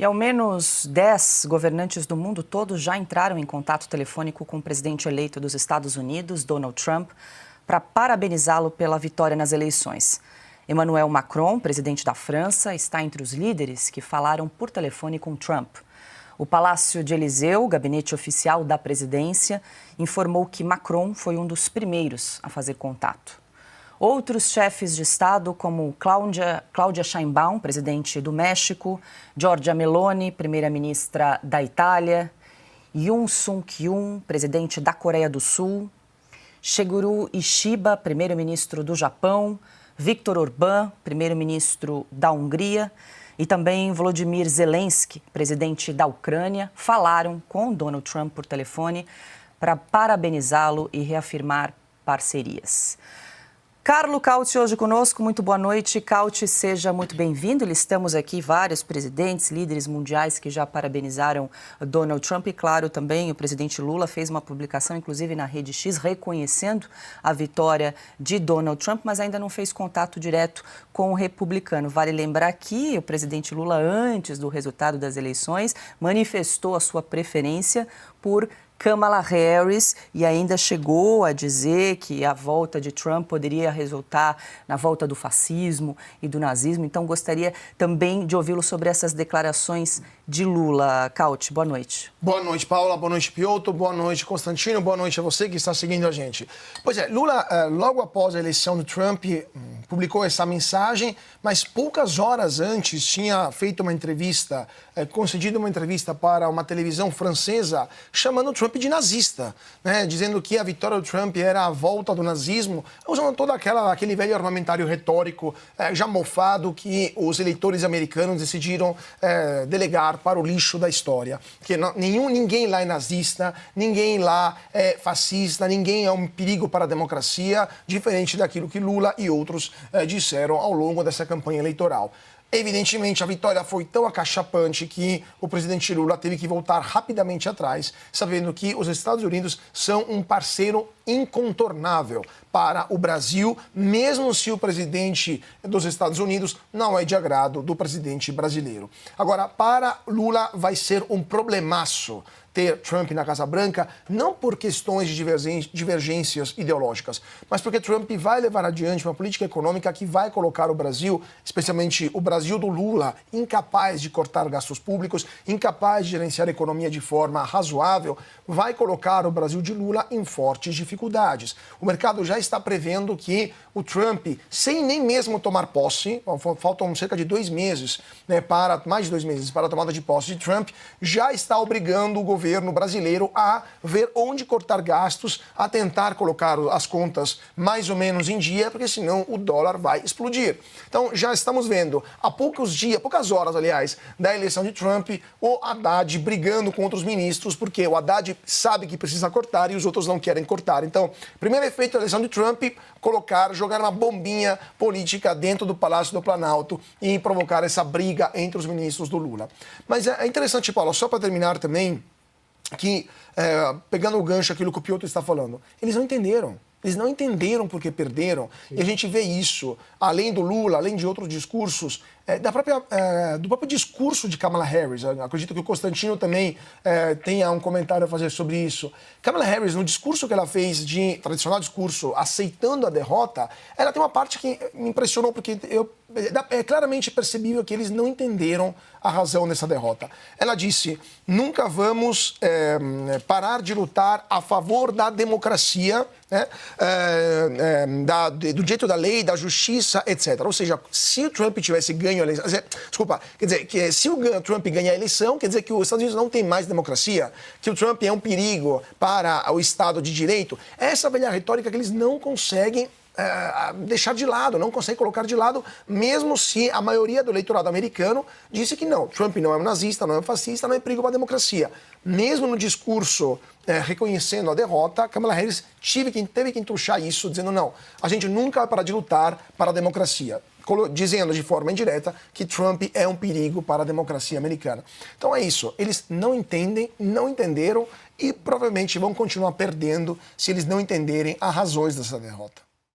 E ao menos 10 governantes do mundo todo já entraram em contato telefônico com o presidente eleito dos Estados Unidos, Donald Trump, para parabenizá-lo pela vitória nas eleições. Emmanuel Macron, presidente da França, está entre os líderes que falaram por telefone com Trump. O Palácio de Eliseu, gabinete oficial da presidência, informou que Macron foi um dos primeiros a fazer contato. Outros chefes de Estado, como Cláudia Sheinbaum, presidente do México, Giorgia Meloni, primeira-ministra da Itália, Yoon Suk-yeol, presidente da Coreia do Sul, Shigeru Ishiba, primeiro-ministro do Japão, Viktor Orbán, primeiro-ministro da Hungria, e também Volodymyr Zelensky, presidente da Ucrânia, falaram com Donald Trump por telefone para parabenizá-lo e reafirmar parcerias. Carlo Cauti hoje conosco, muito boa noite. Cauti, seja muito bem-vindo. Listamos aqui vários presidentes, líderes mundiais que já parabenizaram Donald Trump e, claro, também o presidente Lula fez uma publicação, inclusive na Rede X, reconhecendo a vitória de Donald Trump, mas ainda não fez contato direto com o republicano. Vale lembrar que o presidente Lula, antes do resultado das eleições, manifestou a sua preferência por Kamala Harris e ainda chegou a dizer que a volta de Trump poderia resultar na volta do fascismo e do nazismo. Então, gostaria também de ouvi-lo sobre essas declarações de Lula. Cauti, boa noite. Boa noite, Paula. Boa noite, Piotr. Boa noite, Constantino. Boa noite a você que está seguindo a gente. Pois é, Lula, logo após a eleição do Trump, publicou essa mensagem, mas poucas horas antes tinha feito uma entrevista, concedido uma entrevista para uma televisão francesa, chamando o Trump de nazista, né? Dizendo que a vitória do Trump era a volta do nazismo, usando todo aquele velho armamentário retórico já mofado que os eleitores americanos decidiram delegar para o lixo da história. Que ninguém lá é nazista, ninguém lá é fascista, ninguém é um perigo para a democracia, diferente daquilo que Lula e outros disseram ao longo dessa campanha eleitoral. Evidentemente, a vitória foi tão acachapante que o presidente Lula teve que voltar rapidamente atrás, sabendo que os Estados Unidos são um parceiro incontornável para o Brasil, mesmo se o presidente dos Estados Unidos não é de agrado do presidente brasileiro. Agora, para Lula vai ser um problemaço ter Trump na Casa Branca, não por questões de divergências ideológicas, mas porque Trump vai levar adiante uma política econômica que vai colocar o Brasil, especialmente o Brasil do Lula, incapaz de cortar gastos públicos, incapaz de gerenciar a economia de forma razoável, vai colocar o Brasil de Lula em fortes dificuldades. O mercado já está prevendo que o Trump, sem nem mesmo tomar posse, faltam cerca de 2 meses, né, mais de 2 meses para a tomada de posse de Trump, já está obrigando o governo brasileiro a ver onde cortar gastos, a tentar colocar as contas mais ou menos em dia, porque senão o dólar vai explodir. Então já estamos vendo, há poucas horas, aliás, da eleição de Trump, o Haddad brigando com outros ministros, porque o Haddad sabe que precisa cortar e os outros não querem cortar. Então, primeiro efeito da eleição de Trump, jogar uma bombinha política dentro do Palácio do Planalto e provocar essa briga entre os ministros do Lula. Mas é interessante, Paulo, só para terminar também, que, pegando o gancho aquilo que o Piotr está falando, eles não entenderam. Eles não entenderam porque perderam. Sim. E a gente vê isso, além do Lula, além de outros discursos, do próprio discurso de Kamala Harris. Eu acredito que o Constantino também tenha um comentário a fazer sobre isso. Kamala Harris, no discurso que ela fez, tradicional discurso, aceitando a derrota, ela tem uma parte que me impressionou, porque é claramente percebível que eles não entenderam a razão dessa derrota. Ela disse: nunca vamos parar de lutar a favor da democracia, né? Do direito da lei, da justiça, etc. Ou seja, se o Trump tivesse ganho a eleição... Desculpa, quer dizer, que se o Trump ganhar a eleição, quer dizer que os Estados Unidos não tem mais democracia, que o Trump é um perigo para o Estado de Direito. Essa velha retórica que eles não conseguem deixar de lado, não consegue colocar de lado, mesmo se a maioria do eleitorado americano disse que não, Trump não é um nazista, não é um fascista, não é perigo para a democracia. Mesmo no discurso reconhecendo a derrota, Kamala Harris teve que entuchar isso, dizendo não, a gente nunca vai parar de lutar para a democracia, dizendo de forma indireta que Trump é um perigo para a democracia americana. Então é isso, eles não entendem, não entenderam e provavelmente vão continuar perdendo se eles não entenderem as razões dessa derrota.